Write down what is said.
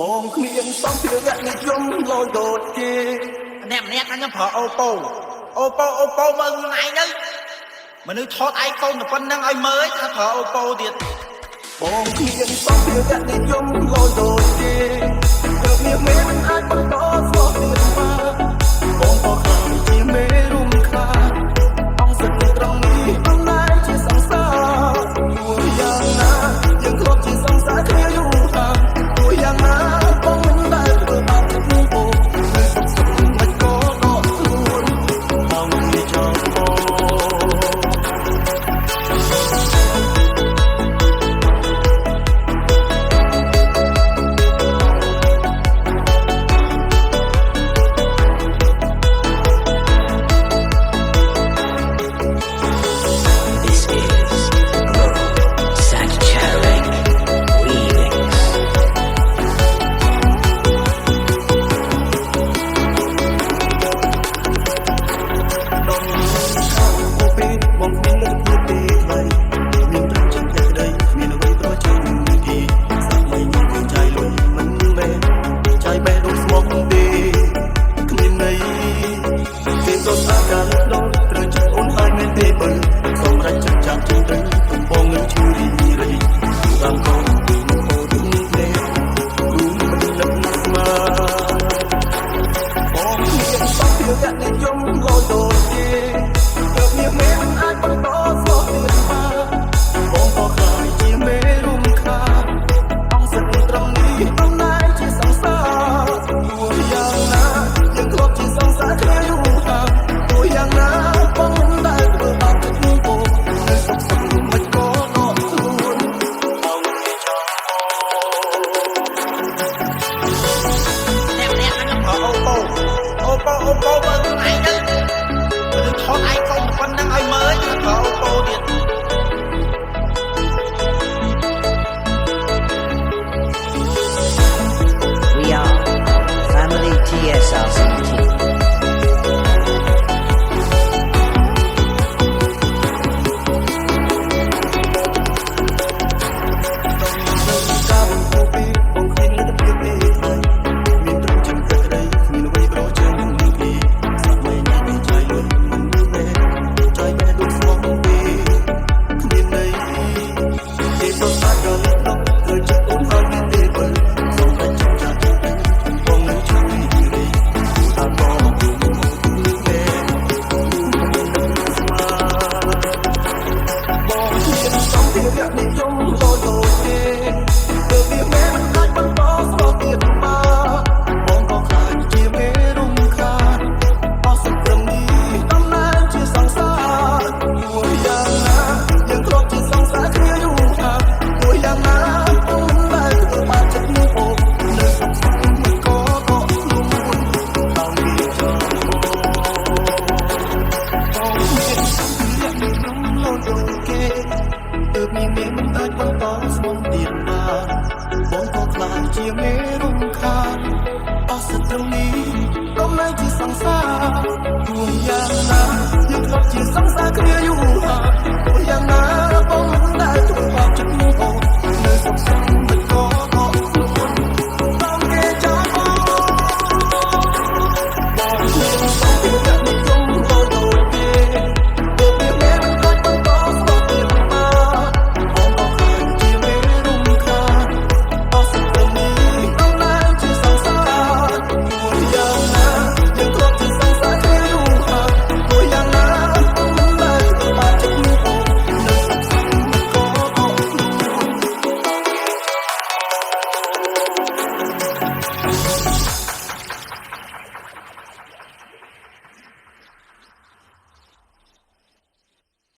បងគ្មានសំភារៈនិយមលយដូចគេម្នាក់ខ្ញុំប្រើអូប៉ូមើលខ្លួនឯងទៅមនុស្សថត iPhone តែប៉ុណ្្នឹងឲ្យមើលថាប្រើអូប៉ូទៀតបងគ្មានសំភារៈនិយមលយដូចគេគឺមានមិនអាចបន្តស្គាល់ទៀតបានបងក៏ខ្លាចជាមេរុំខានអង្គសិទ្ធិត្រង់នេះអំណាចជាសង្សារទោះយ៉ាងណាយើងធ្លាប់ជាសង្សារគ្នាយូរហើយទោះយ៉ាងណាបងមិនដែលធ្វើបាបខ្លួនបងតែសុខសប្បាយមិនក៏ដកខ្លួនបងមិនចង់បង We are Family TSR17. Hãy subscribe cho kênh Ghiền Mì Gõ để không bỏ lỡ